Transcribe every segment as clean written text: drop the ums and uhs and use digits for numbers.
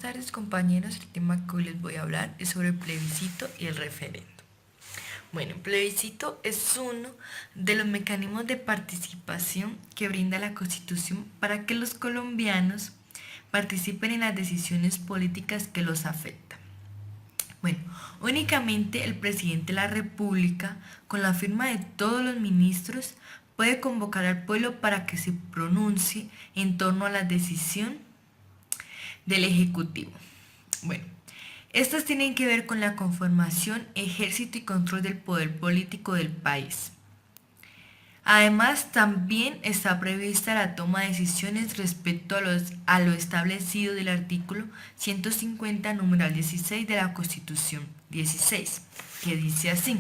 tardes, compañeros. El tema que hoy les voy a hablar es sobre el plebiscito y el referendo. Bueno, el plebiscito es uno de los mecanismos de participación que brinda la Constitución para que los colombianos participen en las decisiones políticas que los afectan. Bueno, únicamente el presidente de la República, con la firma de todos los ministros, puede convocar al pueblo para que se pronuncie en torno a la decisión del Ejecutivo. Bueno, estas tienen que ver con la conformación, ejército y control del poder político del país. Además, también está prevista la toma de decisiones respecto a lo establecido del artículo 150, numeral 16 de la Constitución 16, que dice así: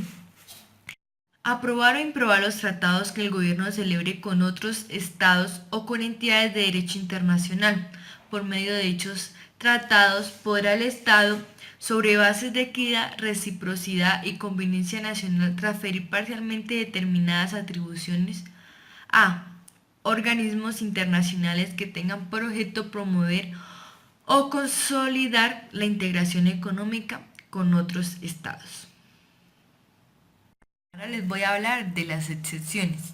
aprobar o improbar los tratados que el gobierno celebre con otros estados o con entidades de derecho internacional. Por medio de dichos tratados podrá el Estado, sobre bases de equidad, reciprocidad y conveniencia nacional, transferir parcialmente determinadas atribuciones a organismos internacionales que tengan por objeto promover o consolidar la integración económica con otros estados. Ahora les voy a hablar de las excepciones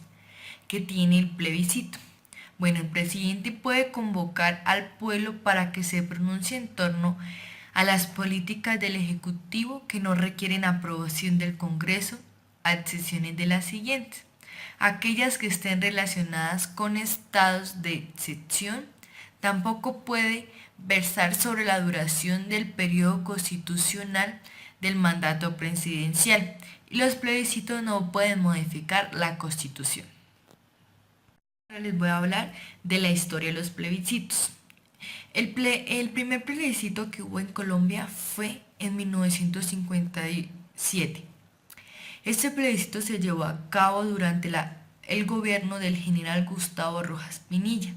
que tiene el plebiscito. Bueno, el presidente puede convocar al pueblo para que se pronuncie en torno a las políticas del Ejecutivo que no requieren aprobación del Congreso, a excepciones de las siguientes: aquellas que estén relacionadas con estados de excepción. Tampoco puede versar sobre la duración del periodo constitucional del mandato presidencial, y los plebiscitos no pueden modificar la Constitución. Ahora les voy a hablar de la historia de los plebiscitos. El primer plebiscito que hubo en Colombia fue en 1957. Este plebiscito se llevó a cabo durante el gobierno del general Gustavo Rojas Pinilla.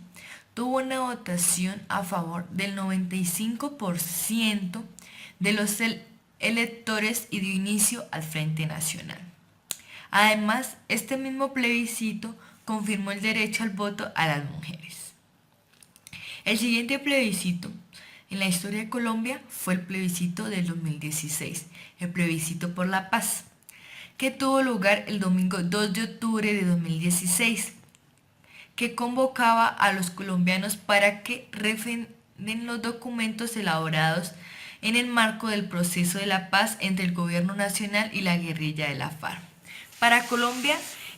Tuvo una votación a favor del 95% de los electores y dio inicio al Frente Nacional. Además, este mismo plebiscito confirmó el derecho al voto a las mujeres. El siguiente plebiscito en la historia de Colombia fue el plebiscito del 2016, el plebiscito por la paz, que tuvo lugar el domingo 2 de octubre de 2016, que convocaba a los colombianos para que refrenden los documentos elaborados en el marco del proceso de la paz entre el gobierno nacional y la guerrilla de la FARC. Para Colombia,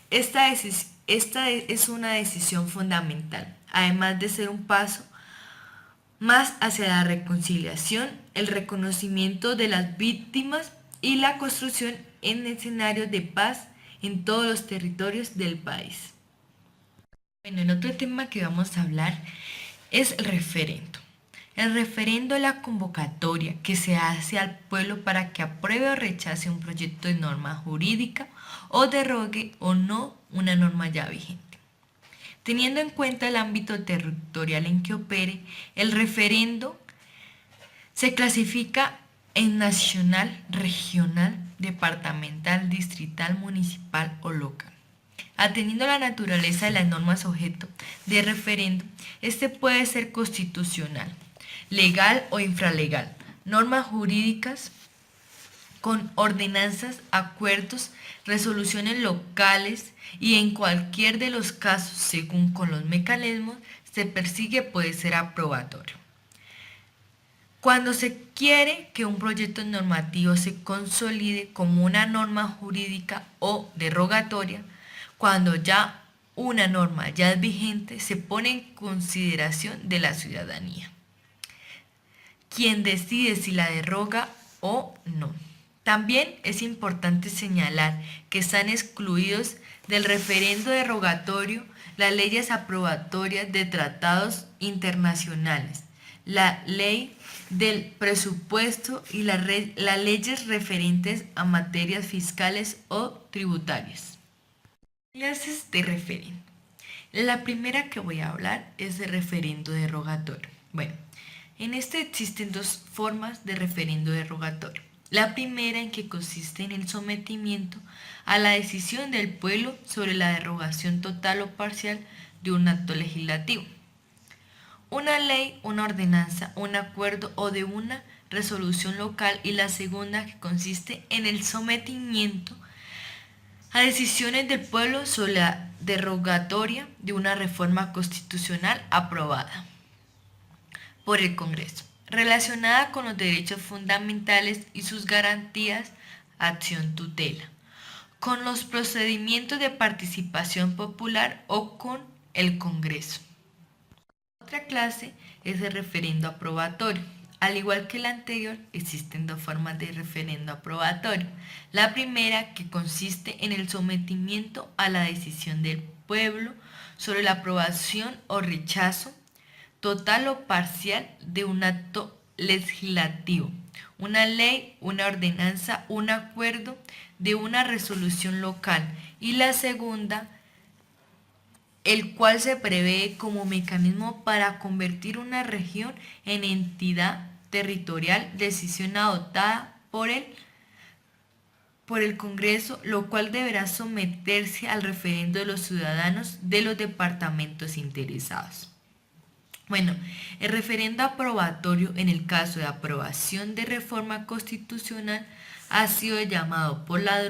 esta es una decisión fundamental, además de ser un paso más hacia la reconciliación, el reconocimiento de las víctimas y la construcción en escenarios de paz en todos los territorios del país. Bueno, el otro tema que vamos a hablar es el referendo. El referendo es la convocatoria que se hace al pueblo para que apruebe o rechace un proyecto de norma jurídica o derogue o no una norma ya vigente. Teniendo en cuenta el ámbito territorial en que opere, el referendo se clasifica en nacional, regional, departamental, distrital, municipal o local. Atendiendo a la naturaleza de las normas objeto de referendo, este puede ser constitucional, legal o infralegal, normas jurídicas con ordenanzas, acuerdos, resoluciones locales, y en cualquier de los casos, según con los mecanismos se persigue, puede ser aprobatorio. Cuando se quiere que un proyecto normativo se consolide como una norma jurídica o derogatoria, cuando ya una norma ya es vigente, se pone en consideración de la ciudadanía, quien decide si la deroga o no. También es importante señalar que están excluidos del referendo derogatorio las leyes aprobatorias de tratados internacionales, la ley del presupuesto y las leyes referentes a materias fiscales o tributarias. Clases de referendo. La primera que voy a hablar es de referendo derogatorio. Bueno, en este existen dos formas de referendo derogatorio. La primera, en que consiste en el sometimiento a la decisión del pueblo sobre la derogación total o parcial de un acto legislativo. una ley, una ordenanza, un acuerdo o de una resolución local, y la segunda, que consiste en el sometimiento a decisiones del pueblo sobre la derogatoria de una reforma constitucional aprobada por el Congreso, relacionada con los derechos fundamentales y sus garantías, acción tutela, con los procedimientos de participación popular o con el Congreso. Otra clase es el referendo aprobatorio. Al igual que la anterior, existen dos formas de referendo aprobatorio. La primera, que consiste en el sometimiento a la decisión del pueblo sobre la aprobación o rechazo, total o parcial, de un acto legislativo, una ley, una ordenanza, un acuerdo, de una resolución local. Y la segunda, el cual se prevé como mecanismo para convertir una región en entidad territorial, decisión adoptada por el Congreso, lo cual deberá someterse al referendo de los ciudadanos de los departamentos interesados. Bueno, el referendo aprobatorio, en el caso de aprobación de reforma constitucional, ha sido llamado por la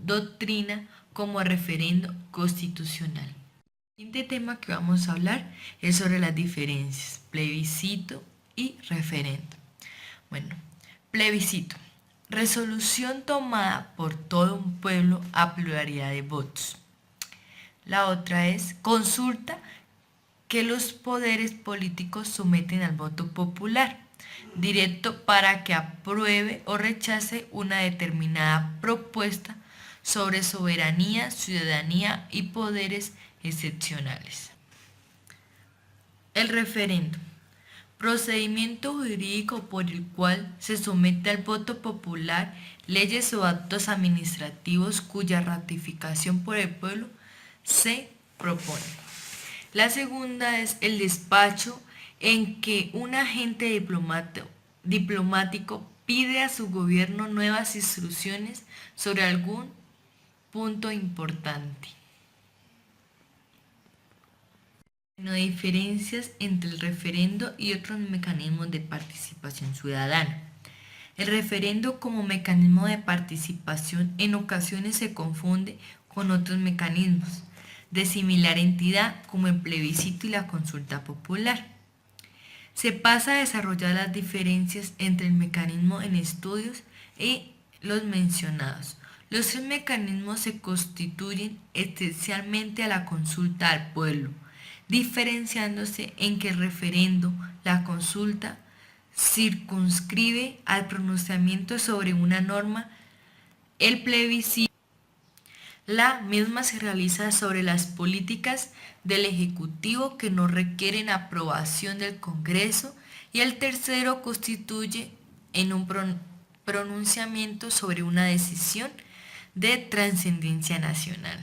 doctrina como referendo constitucional. El siguiente tema que vamos a hablar es sobre las diferencias, plebiscito y referendo. Bueno, plebiscito: resolución tomada por todo un pueblo a pluralidad de votos. La otra es consulta, que los poderes políticos someten al voto popular directo para que apruebe o rechace una determinada propuesta sobre soberanía, ciudadanía y poderes excepcionales. El referendo: procedimiento jurídico por el cual se somete al voto popular leyes o actos administrativos cuya ratificación por el pueblo se propone. La segunda es el despacho, en que un agente diplomático pide a su gobierno nuevas instrucciones sobre algún punto importante. No diferencias entre el referendo y otros mecanismos de participación ciudadana. El referendo como mecanismo de participación en ocasiones se confunde con otros mecanismos de similar entidad, como el plebiscito y la consulta popular. Se pasa a desarrollar las diferencias entre el mecanismo en estudios y los mencionados. Los tres mecanismos se constituyen esencialmente a la consulta al pueblo, diferenciándose en que el referendo, la consulta, circunscribe al pronunciamiento sobre una norma. El plebiscito, la misma se realiza sobre las políticas del Ejecutivo que no requieren aprobación del Congreso, y el tercero constituye en un pronunciamiento sobre una decisión de trascendencia nacional.